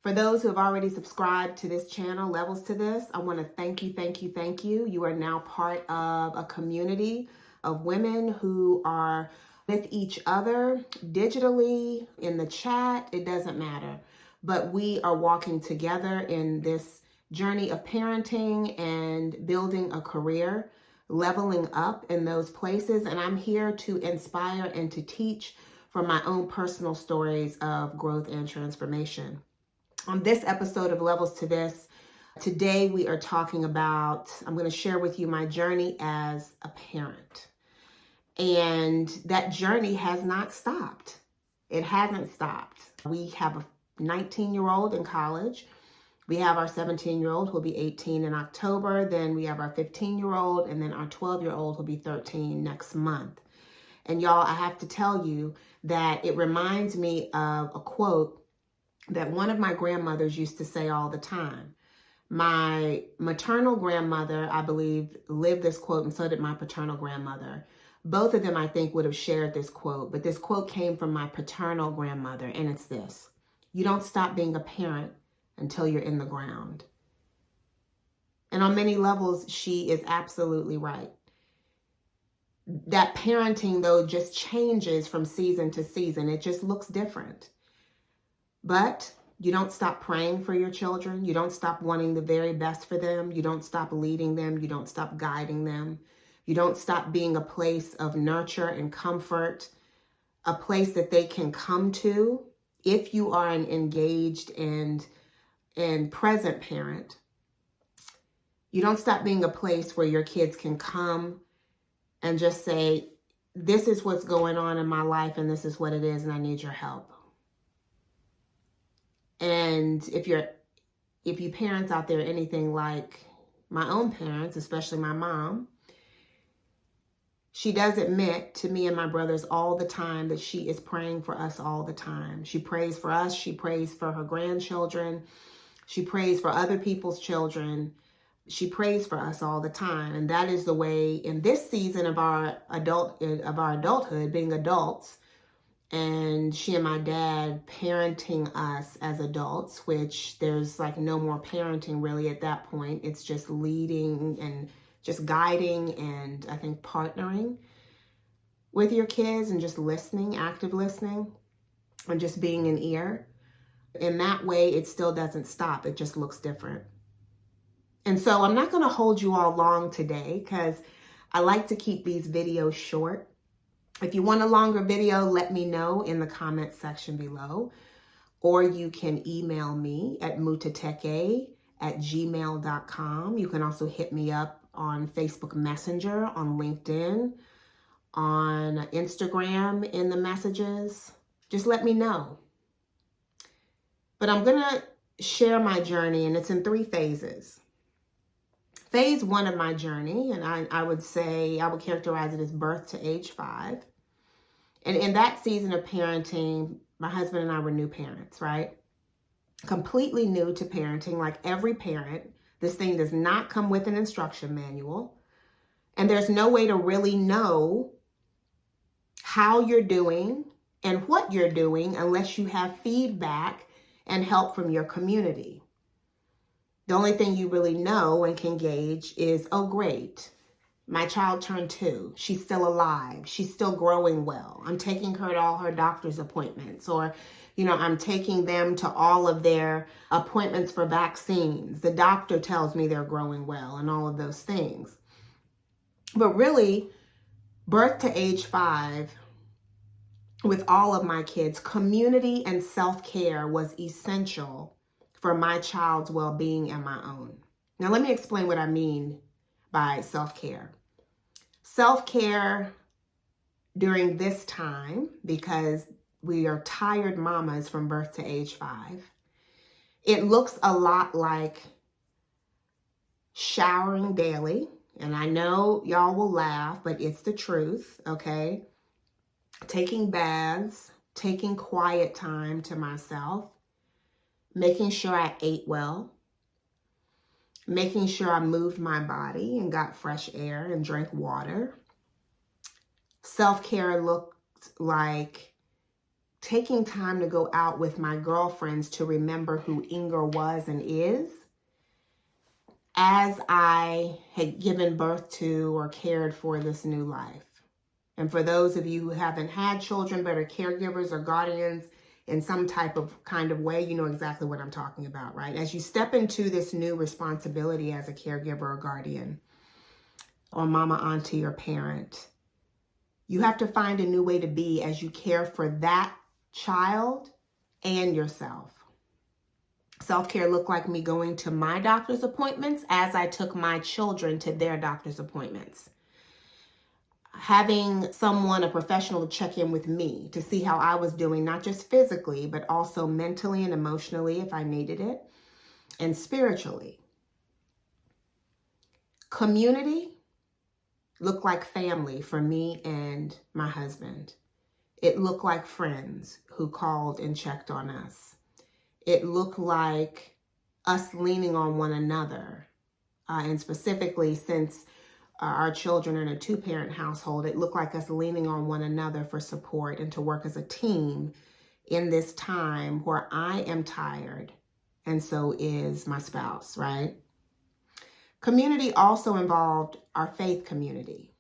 For those who have already subscribed to this channel, Levels to This, I want to thank you, thank you, thank you. You are now part of a community of women who are with each other digitally, in the chat, it doesn't matter. But we are walking together in this journey of parenting and building a career, leveling up in those places. And I'm here to inspire and to teach from my own personal stories of growth and transformation. On this episode of Levels to This, today we are talking about, I'm going to share with you my journey as a parent. And that journey has not stopped. It hasn't stopped. We have a 19-year-old in college. We have our 17-year-old who'll be 18 in October. Then we have our 15-year-old, and then our 12-year-old who'll be 13 next month. And y'all, I have to tell you that it reminds me of a quote that one of my grandmothers used to say all the time. My maternal grandmother, I believe, lived this quote, and so did my paternal grandmother. Both of them, I think, would have shared this quote, but this quote came from my paternal grandmother, and it's this: you don't stop being a parent until you're in the ground. And on many levels, she is absolutely right. That parenting, though, just changes from season to season. It just looks different. But you don't stop praying for your children. You don't stop wanting the very best for them. You don't stop leading them. You don't stop guiding them. You don't stop being a place of nurture and comfort, a place that they can come to if you are an engaged and present parent. You don't stop being a place where your kids can come and just say, this is what's going on in my life and this is what it is and I need your help. And if you parents out there, anything like my own parents, especially my mom, she does admit to me and my brothers all the time that she is praying for us all the time. She prays for us. She prays for her grandchildren. She prays for other people's children. She prays for us all the time. And that is the way in this season of our adulthood, being adults, and she and my dad parenting us as adults, which there's like no more parenting really at that point. It's just leading and just guiding and I think partnering with your kids and just listening, active listening, and just being an ear. In that way, it still doesn't stop. It just looks different. And so I'm not going to hold you all long today because I like to keep these videos short. If you want a longer video, let me know in the comment section below, or you can email me at mutateke@gmail.com. You can also hit me up on Facebook Messenger, on LinkedIn, on Instagram in the messages. Just let me know. But I'm going to share my journey, and it's in 3 phases. Phase 1 of my journey, and I would characterize it as birth to age 5. And in that season of parenting, my husband and I were new parents, right? Completely new to parenting, like every parent. This thing does not come with an instruction manual. And there's no way to really know how you're doing and what you're doing unless you have feedback and help from your community. The only thing you really know and can gauge is, oh, great, my child turned 2. She's still alive. She's still growing well. I'm taking her to all her doctor's appointments, or, I'm taking them to all of their appointments for vaccines. The doctor tells me they're growing well and all of those things. But really, birth to age 5, with all of my kids, community and self-care was essential for my child's well-being and my own. Now, let me explain what I mean by self-care. Self-care during this time, because we are tired mamas from birth to age 5, it looks a lot like showering daily. And I know y'all will laugh, but it's the truth, okay? Taking baths, taking quiet time to myself, making sure I ate well, making sure I moved my body and got fresh air and drank water. Self-care looked like taking time to go out with my girlfriends to remember who Inger was and is as I had given birth to or cared for this new life. And for those of you who haven't had children but are caregivers or guardians in some type of kind of way, you know exactly what I'm talking about, right? As you step into this new responsibility as a caregiver or guardian or mama, auntie, or parent, you have to find a new way to be as you care for that child and yourself. Self-care looked like me going to my doctor's appointments as I took my children to their doctor's appointments. Having someone, a professional, check in with me to see how I was doing, not just physically, but also mentally and emotionally if I needed it, and spiritually. Community looked like family for me and my husband. It looked like friends who called and checked on us. It looked like us leaning on one another. And specifically, since our children are in a two-parent household, it looked like us leaning on one another for support and to work as a team in this time where I am tired and so is my spouse, right? Community also involved our faith community,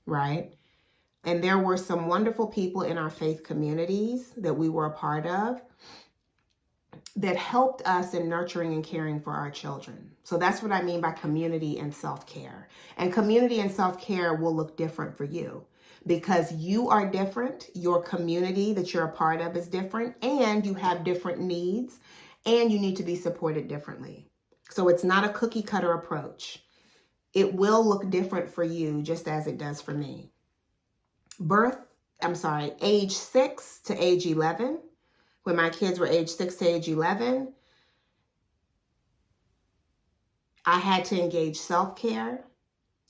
right? And there were some wonderful people in our faith communities that we were a part of that helped us in nurturing and caring for our children. So that's what I mean by community and self-care. And community and self-care will look different for you because you are different. Your community that you're a part of is different, and you have different needs, and you need to be supported differently. So it's not a cookie cutter approach. It will look different for you just as it does for me. Age 6 to age 11. When my kids were age 6 to age 11, I had to engage self-care.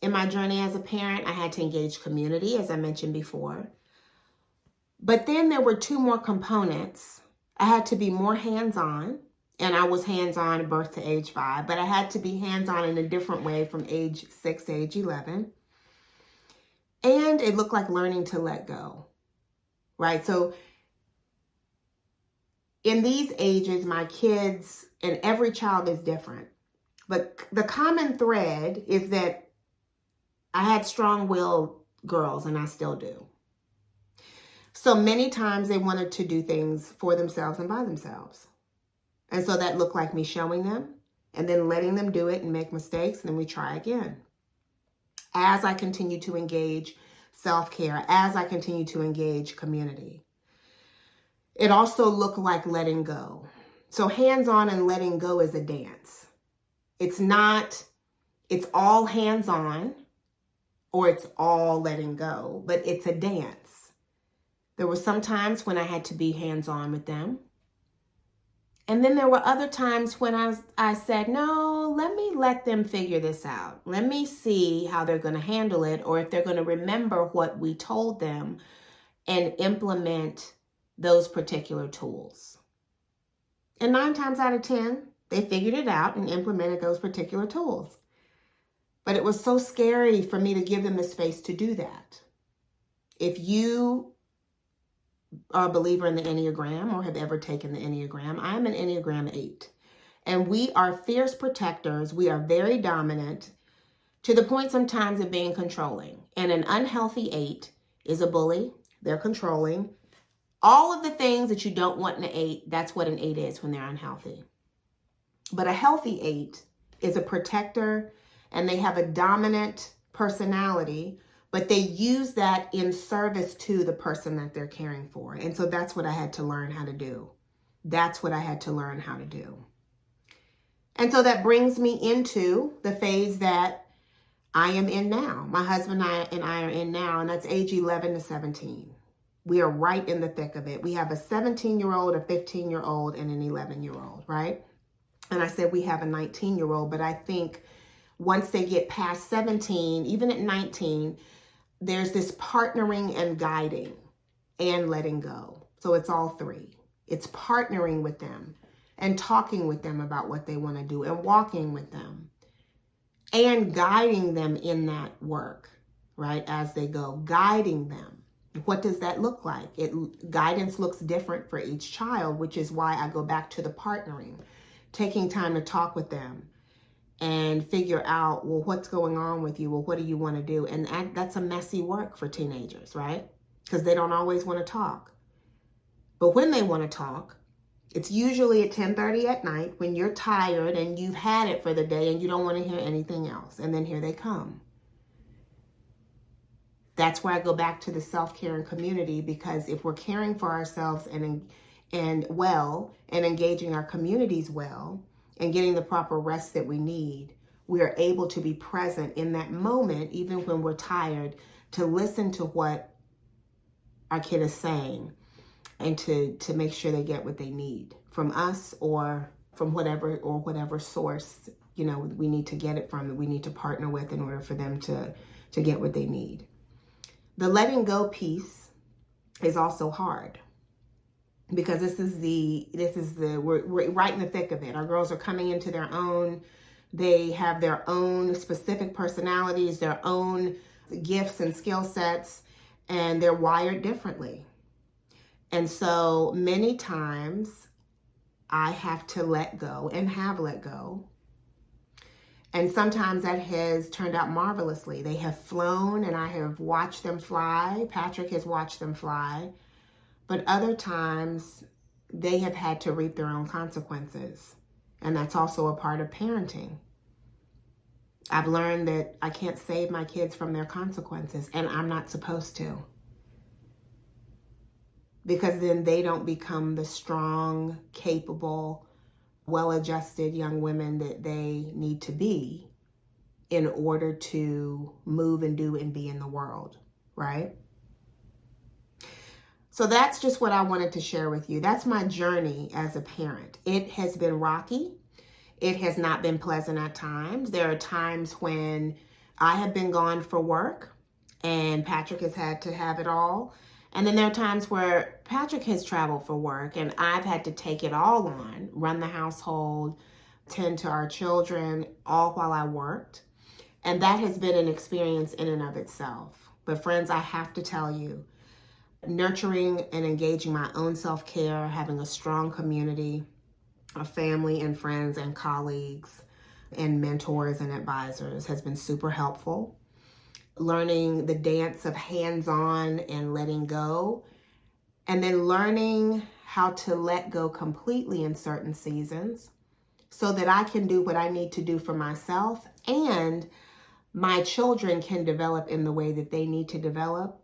In my journey as a parent, I had to engage community, as I mentioned before. But then there were two more components. I had to be more hands-on, and I was hands-on birth to age 5, but I had to be hands-on in a different way from age 6 to age 11. And it looked like learning to let go, right? So in these ages, my kids, and every child is different, but the common thread is that I had strong-willed girls, and I still do. So many times they wanted to do things for themselves and by themselves. And so that looked like me showing them and then letting them do it and make mistakes, and then we try again. As I continue to engage self-care, as I continue to engage community. It also looked like letting go. So hands-on and letting go is a dance. It's all hands-on or it's all letting go, but it's a dance. There were some times when I had to be hands-on with them. And then there were other times when I said, no, let them figure this out. Let me see how they're going to handle it, or if they're going to remember what we told them and implement those particular tools. And 9 times out of 10, they figured it out and implemented those particular tools. But it was so scary for me to give them the space to do that. If you are a believer in the Enneagram or have ever taken the Enneagram, I'm an Enneagram 8. And we are fierce protectors. We are very dominant to the point sometimes of being controlling. And an unhealthy 8 is a bully. They're controlling. All of the things that you don't want in an 8, that's what an 8 is when they're unhealthy. But a healthy 8 is a protector, and they have a dominant personality, but they use that in service to the person that they're caring for. And so that's what I had to learn how to do. That's what I had to learn how to do. And so that brings me into the phase that I am in now. My husband and I are in now, and that's age 11 to 17. We are right in the thick of it. We have a 17-year-old, a 15-year-old, and an 11-year-old, right? And I said we have a 19-year-old, but I think once they get past 17, even at 19, there's this partnering and guiding and letting go. So it's all three. It's partnering with them and talking with them about what they want to do and walking with them and guiding them in that work, right? As they go, guiding them. What does that look like? Guidance looks different for each child, which is why I go back to the partnering, taking time to talk with them and figure out, well, what's going on with you? Well, what do you want to do? And that's a messy work for teenagers, right? Because they don't always want to talk. But when they want to talk, it's usually at 10:30 at night when you're tired and you've had it for the day and you don't want to hear anything else. And then here they come. That's where I go back to the self-care and community, because if we're caring for ourselves and well, and engaging our communities well, and getting the proper rest that we need, we are able to be present in that moment, even when we're tired, to listen to what our kid is saying and to make sure they get what they need from us or from whatever source, we need to get it from, that we need to partner with in order for them to get what they need. The letting go piece is also hard, because we're right in the thick of it. Our girls are coming into their own. They have their own specific personalities, their own gifts and skill sets, and they're wired differently. And so many times I have to let go and have let go. And sometimes that has turned out marvelously. They have flown and I have watched them fly. Patrick has watched them fly. But other times they have had to reap their own consequences. And that's also a part of parenting. I've learned that I can't save my kids from their consequences, and I'm not supposed to. Because then they don't become the strong, capable, well-adjusted young women that they need to be in order to move and do and be in the world, right? So that's just what I wanted to share with you. That's my journey as a parent. It has been rocky. It has not been pleasant at times. There are times when I have been gone for work and Patrick has had to have it all. And then there are times where Patrick has traveled for work and I've had to take it all on, run the household, tend to our children, all while I worked. And that has been an experience in and of itself. But friends, I have to tell you, nurturing and engaging my own self-care, having a strong community of family and friends and colleagues and mentors and advisors has been super helpful. Learning the dance of hands-on and letting go, and then learning how to let go completely in certain seasons so that I can do what I need to do for myself and my children can develop in the way that they need to develop.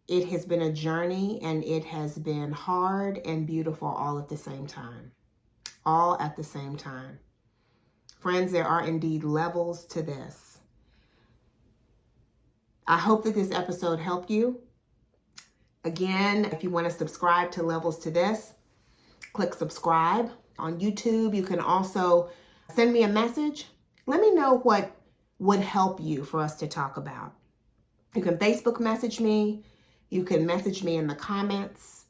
It has been a journey, and it has been hard and beautiful all at the same time. All at the same time. Friends, there are indeed levels to this. I hope that this episode helped you. Again, if you want to subscribe to Levels to This, click subscribe on YouTube. You can also send me a message. Let me know what would help you for us to talk about. You can Facebook message me. You can message me in the comments.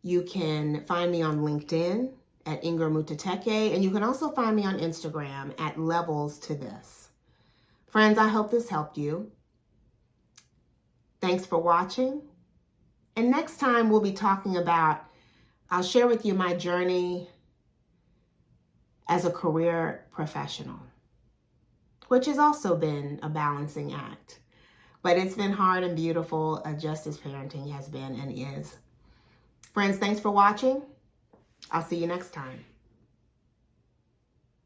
You can find me on LinkedIn at Inger Mutateke, and you can also find me on Instagram at Levels to This. Friends, I hope this helped you. Thanks for watching. And next time we'll be talking about, I'll share with you my journey as a career professional, which has also been a balancing act. But it's been hard and beautiful, just as parenting has been and is. Friends, thanks for watching. I'll see you next time.